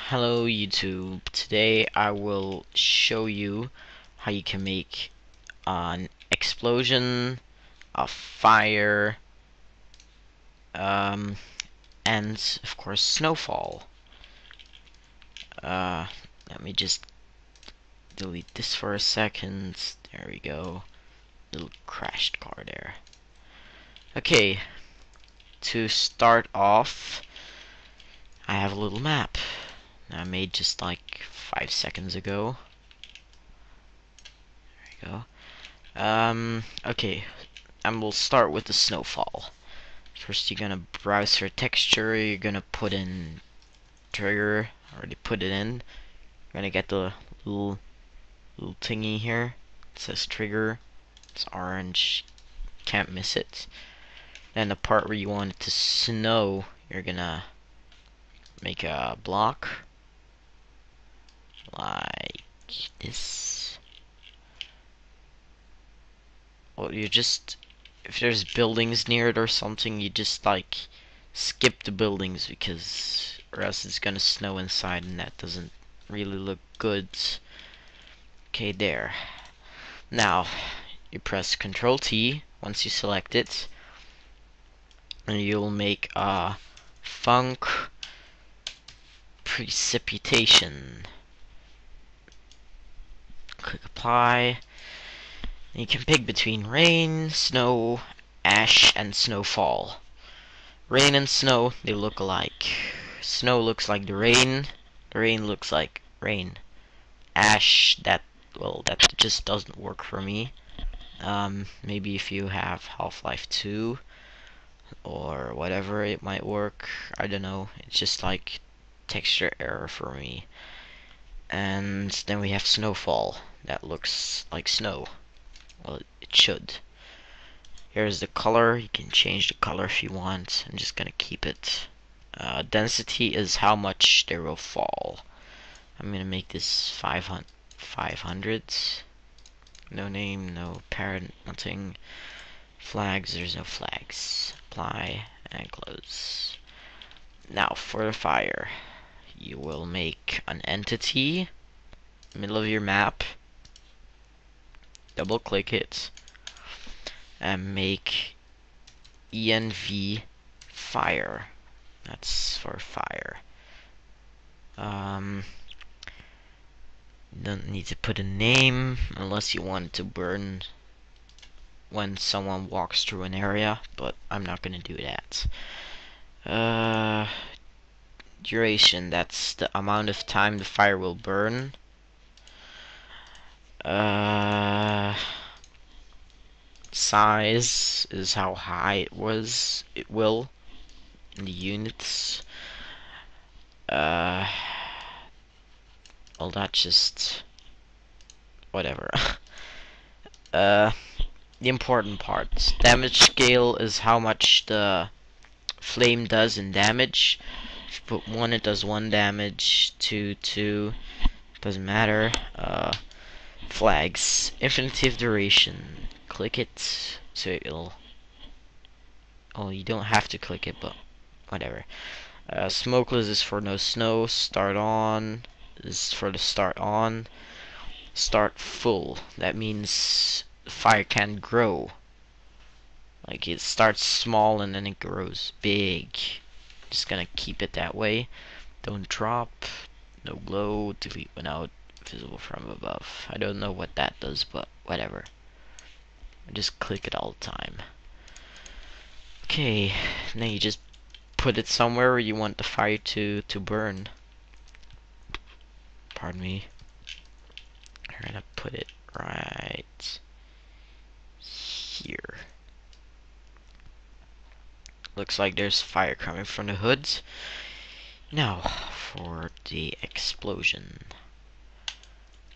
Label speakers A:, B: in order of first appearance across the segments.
A: Hello YouTube. Today I will show you how you can make an explosion, a fire, and of course snowfall. Uh, Let me just delete this for a second. There we go. Little crashed car there. Okay, to start off, I have a little map that I made just like 5 seconds ago. There we go. Okay, and we'll start with the snowfall. First, you're gonna browse for texture. You're gonna put in trigger. Already put it in. You're gonna get the little thingy here. It says trigger. It's orange. Can't miss it. Then the part where you want it to snow, you're gonna make a block like this. Well, you just, if there's buildings near it or something, you just like skip the buildings, because or else it's gonna snow inside and that doesn't really look good. Okay, there. Now you press Control T once you select it, and you'll make a funk precipitation. Click apply. And you can pick between rain, snow, ash, and snowfall. Rain and snow, they look alike. Snow looks like the rain looks like rain. Ash, that just doesn't work for me. Maybe if you have Half-Life 2 or whatever, it might work. I don't know. It's just like texture error for me. And then we have snowfall. That looks like snow. Well, it should. Here's the color. You can change the color if you want. I'm just gonna keep it. Density is how much there will fall. I'm gonna make this 500. No name, no parent, nothing. Flags, there's no flags. Apply and close. Now for the fire, you will make an entity, middle of your map. Double click it and make env fire. That's for fire. Don't need to put a name unless you want it to burn when someone walks through an area, but I'm not gonna do that. Duration, that's the amount of time the fire will burn. Size is how high it will in the units. Well, that's just whatever. The important part, damage scale, is how much the flame does in damage. If you put 1, it does 1 damage. 2, doesn't matter. Flags, infinity of duration. Click it so it'll. Oh, you don't have to click it, but whatever. Smokeless is for no snow. Start on is for the start on. Start full, that means the fire can grow. Like, it starts small and then it grows big. Just gonna keep it that way. Don't drop. No glow. Delete when out. Visible from above. I don't know what that does, but whatever. Just click it all the time. Okay, now you just put it somewhere where you want the fire to burn. Pardon me. I'm gonna put it right here. Looks like there's fire coming from the hoods. Now for the explosion.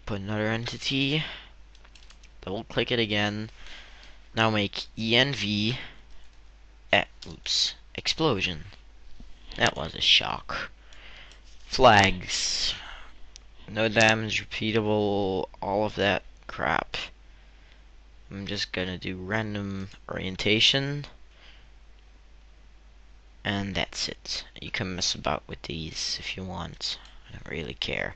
A: Put another entity. Double click it again. Now make env. Oops. Explosion. That was a shock. Flags. No damage, repeatable, all of that crap. I'm just gonna do random orientation. And that's it. You can mess about with these if you want. I don't really care.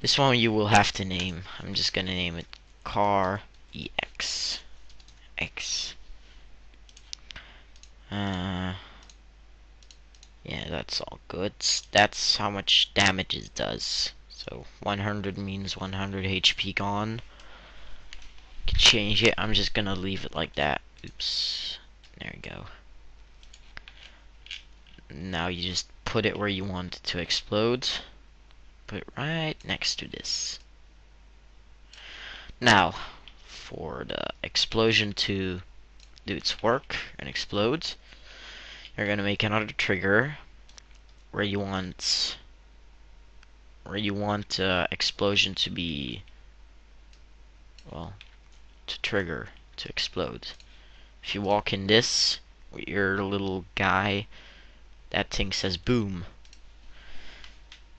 A: This one you will have to name. I'm just gonna name it car EX. X. Yeah, that's all good. That's how much damage it does. So 100 means 100 HP gone. You can change it. I'm just gonna leave it like that. Oops. There we go. Now you just put it where you want it to explode. Put it right next to this. Now, for the explosion to do its work and explode, you're gonna make another trigger where you want explosion to be, well, to trigger to explode. If you walk in this with your little guy, that thing says boom.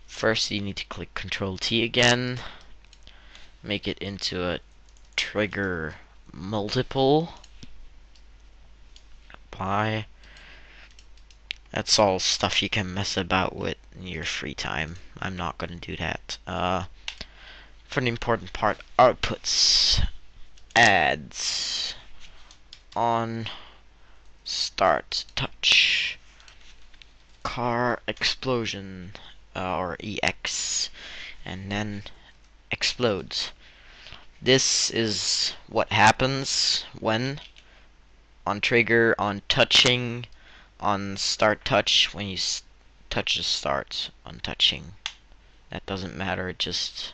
A: First you need to click Control T again, make it into a trigger multiple. Apply. That's all stuff you can mess about with in your free time. I'm not gonna do that. For the important part, outputs. Adds. On. Start. Touch. Car explosion. Or EX. And then explodes. This is what happens when on trigger, on touching, on start touch, when you touch the start, on touching. That doesn't matter, it just...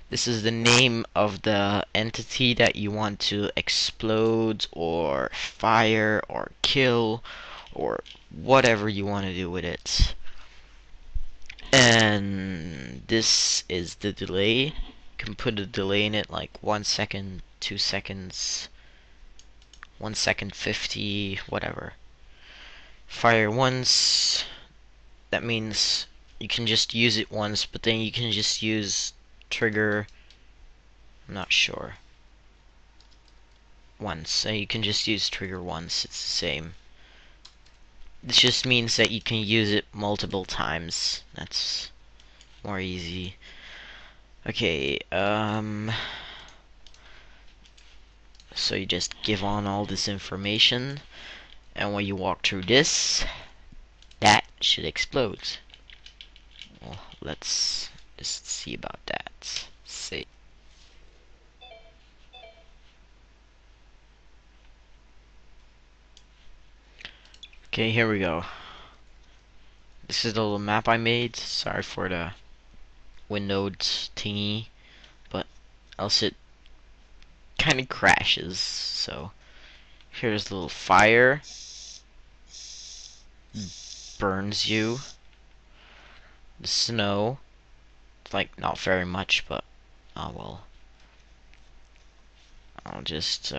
A: This is the name of the entity that you want to explode, or fire, or kill, or whatever you want to do with it. And this is the delay. You can put a delay in it, like 1 second, 2 seconds, 1 second 50, whatever. Fire once, that means you can just use it once, but then you can just use trigger, I'm not sure, once. So you can just use trigger once, it's the same. This just means that you can use it multiple times. That's more easy. Okay, so you just give on all this information, and when you walk through this, that should explode. Well, let's just see about that. See. Okay, here we go. This is the little map I made. Sorry for the windowed thingy, but else it kind of crashes. So here's the little fire. Burns you. The snow. It's like not very much, but oh well. I'll just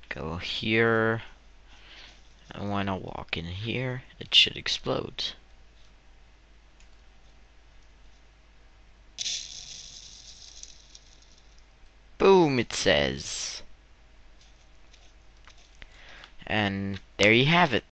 A: go here. And when I walk in here, it should explode. Boom, it says. And there you have it.